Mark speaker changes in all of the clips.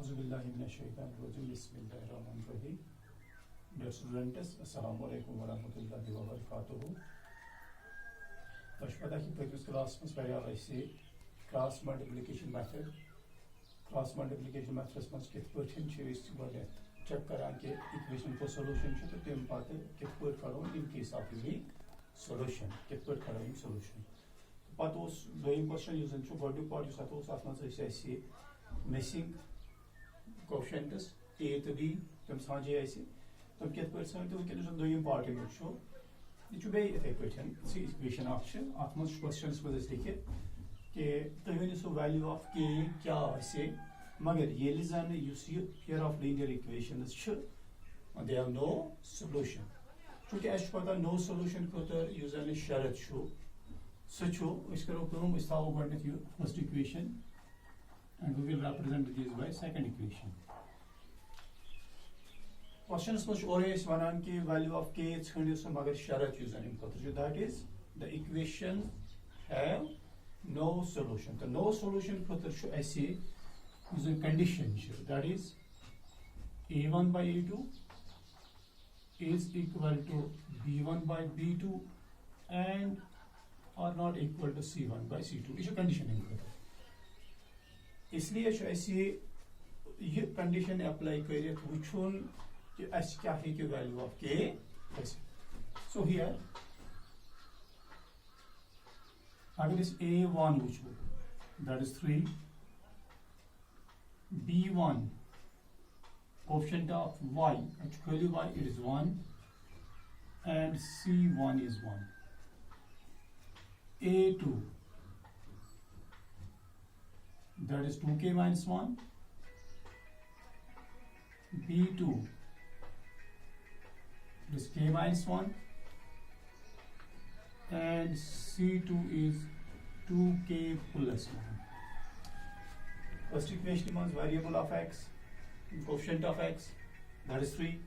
Speaker 1: Auzubillahiminash-shaytanir-rajim. Bismillahir-rahmanir-rahim. Dear students, Assalamu alaikum wa rahmatullahi wa barakatuh. तोश पता कि पहले class में पढ़ा ऐसे क्रॉस मल्टीप्लिकेशन मेथड में कित पठन गए चेक करान कि इक्वेशन को सॉल्यूशन तो तम पत कित करो in case of unique solution कित करो इन सॉल्यूशन पत दोम क्वेश्चन गोडुक पार्ट अत मिसिंग कोशेंट्स ए तो बी तम साजे तम कित वन दोम पार्ट यह बे इथे पे इक्वेशन अत क्वेश्चन लिखित कि तुम वन सो वैल्यू ऑफ के क्या मगर ये जन pair of linear equations they have no solution चूंकि अस पता नो सॉल्यूशन खुतर यु जन शरत सो करो तावो गडनेथ first equation and we will represent this by second equation. Questions मज वन कि value of k छो मगर शरत that is the equation have no solution. The no solution खुतर condition that is a1 by a2 is equal to b1 by b2 and are not equal to c1 by c2. Is condition इसलिए ये condition apply कर वुन कि क्या value of के so here अगर a1 वो that is 3 b1 coefficient of y actually y it is 1 and c1 is 1 a2 that is 2k minus 1 b2 this k minus 1 and c2 is 2k plus 1. First equation is variable of x, coefficient of x that is 3,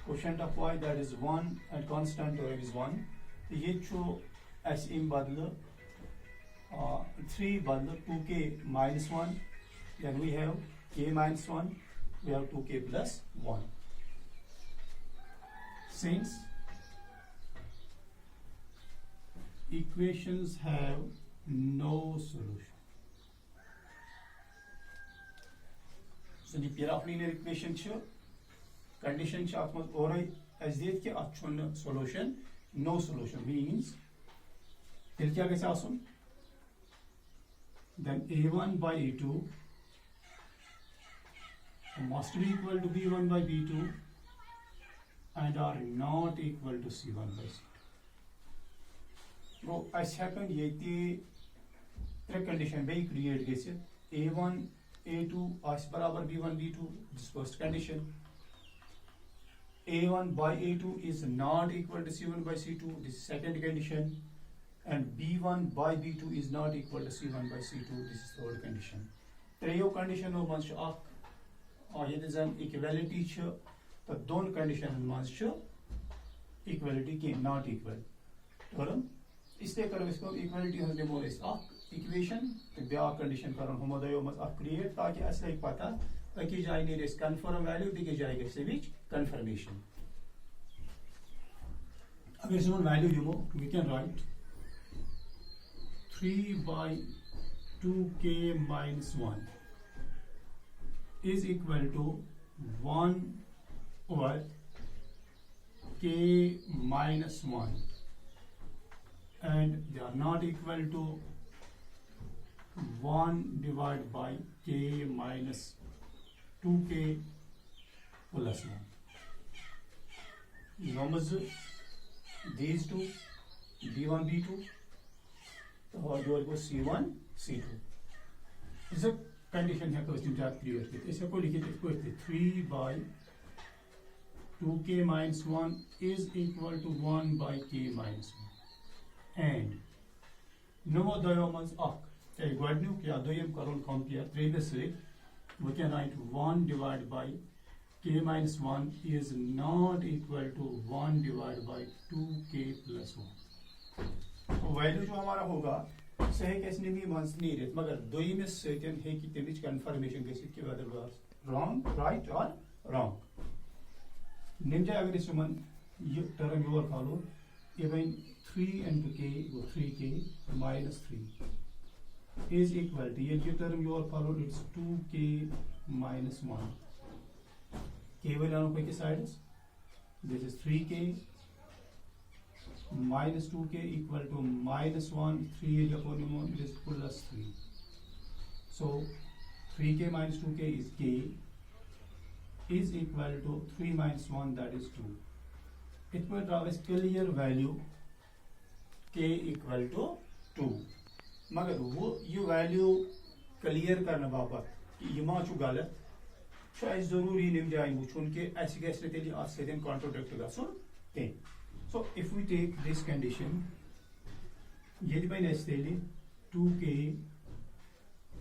Speaker 1: coefficient of y that is 1 and constant term is 1. ये जो as in बदल 3 बदल 2k minus 1, then we have k minus 1, we have 2k plus 1. Since equations have no solution, so the pair of linear equation condition as this कि अत solution, no solution means फिर क्या गया आसुन then a1 by a2 must be equal to b1 by b2 and are not equal to c1 by c2. So as happened ये त्रे condition be create गए a1 a2 as बराबर b1 b2 this first condition. a1 by a2 is not equal to c1 by c2 this second condition. And b1 by b2 is not equal to c1 by c2 this is third condition. त्रेयो condition मज ये जन equality तो दोन condition मज equality के not equal तो इसलिए करो इसको equality हम दिमो equation तो ब्या condition करो हम दोयो मज create ताकि असली पता कि जाए नहीं रेस confirm value दी जाए कैसे बीच confirmation. अब इस value दिमो we can write 3 by 2k minus 1 is equal to 1 over k minus 1 and they are not equal to 1 divided by k minus 2k plus 1. Numbers these two b1 b2 और जो को c1 c2 इस condition है question जात clear किया इसे को लिखित इस 3 by 2k minus 1 is equal to 1 by k minus 1 and no दोयो मज अख गोडन्यू या दोयम करोन compare त्रेमस we can write 1 divided by k minus 1 is not equal to 1 divided by 2k plus 1. तो वैल्यू जो हमारा होगा सह हेकि नमी मज नीरित मगर दोयमिस सतन हेकि तमिच कन्फर्मेशन गसित कि वेदर वाज रॉन्ग राइट और रॉन्ग निम जाय अगर इसमन ये term your follow even 3 into k go 3k minus 3 is equal to ये term you are follow it's 2k minus 1 k will on the sides this is 3k minus 2k equal to minus 1 3 upon it is plus 3 so 3k minus 2k is k is equal to 3 minus 1 that is 2 it will draw a clear value k equal to 2 मगर वो ये value clear करने बाबत कि ये मा गलत जरूरी निम जाए वुचुन कि कॉन्ट्रोडिक्ट गसुन कह so if we take this condition ये बन 2k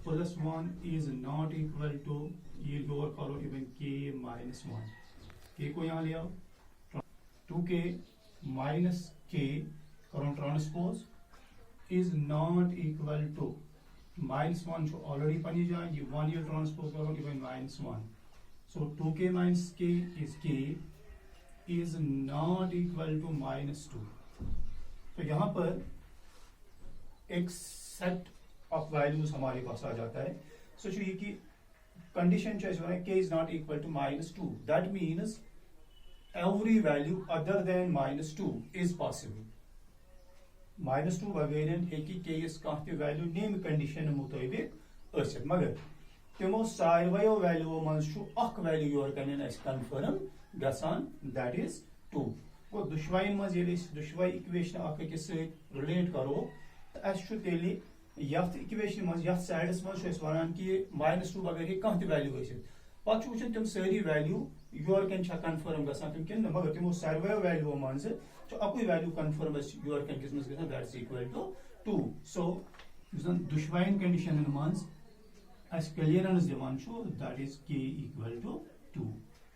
Speaker 1: plus 1 is not equal to ये lower follow even k minus 1 k को यहाँ ले आओ 2k minus k करो transpose is not equal to minus 1 जो ऑलरेडी पनी जाए ये 1 ये ट्रांसपोज करो even minus 1 so 2k minus k is not equal to minus 2 तो यहाँ पर एक सेट ऑफ वैल्यूज हमारे पास आ जाता है सो ये कि कंडीशन चाहिए k is not equal to minus 2 that means every value other than minus 2 is possible minus 2 बगैर के कह वैल्यू नेम कंडीशन मुताबिक मगर तमो सारवो वैल्यू मज वैल्यू योर कन्फर्म गसान दैट इज 2 गो दुशवाइन मज दुशवाई इक्वेशन अकिस रिलेट करो तेल इक्वेशन मज साइडस मज वन कि minus 2 बगैर कह वैल्यू पे वुचन तम सारी वैल्यू योर कन कन्फर्म गसान तम कन मगर तमो सारवो वैल्यू मज अकु वैल्यू कन्फर्म योर कन किस मज गसान दैट इज इक्वल टू 2 सो दुशवाइन कंडीशन मज क्लियरेंस दिवान that is k equal to 2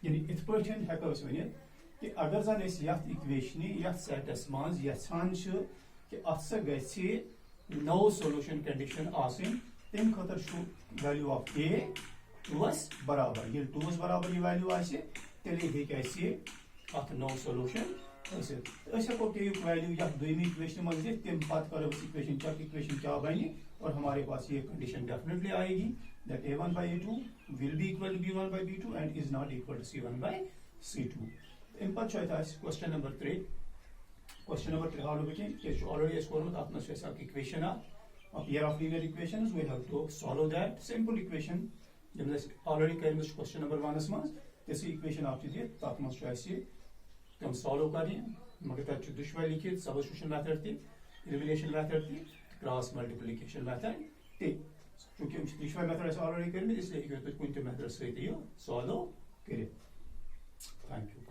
Speaker 1: यानी इत पे हेको वन कि अगर जन इक्वेशन सेटस मज यहान कि अत गि नो सोल्यूशन कंडीशन तम खतर वैल्यू ऑफ k 2 बराबर ये 2 बराबर ये वैल्यू तेल अत नो सोल्यूशन हेको k वैल्यू दोमी इक्वेशन मज तम पे करो इक्वेशन चेक इक्वेशन क्या बने और हमारे पास ये कंडीशन डेफिनेटली आएगी that a1 by a2 will be equal to b1 by b2 and is not equal to c1 by c2 इन पर question number 3 how to begin already equation of pair of linear equations we have to solve that simple equation already question number 1 मज this equation आप तथ मज तम solve कर मगर तक दुशवाई लिखित substitution method elimination method cross multiplication method चूंकि दुशवाई मेथड ऑलरेडी कर इसलिए कुछ मेथड सॉल्व कर थैंक यू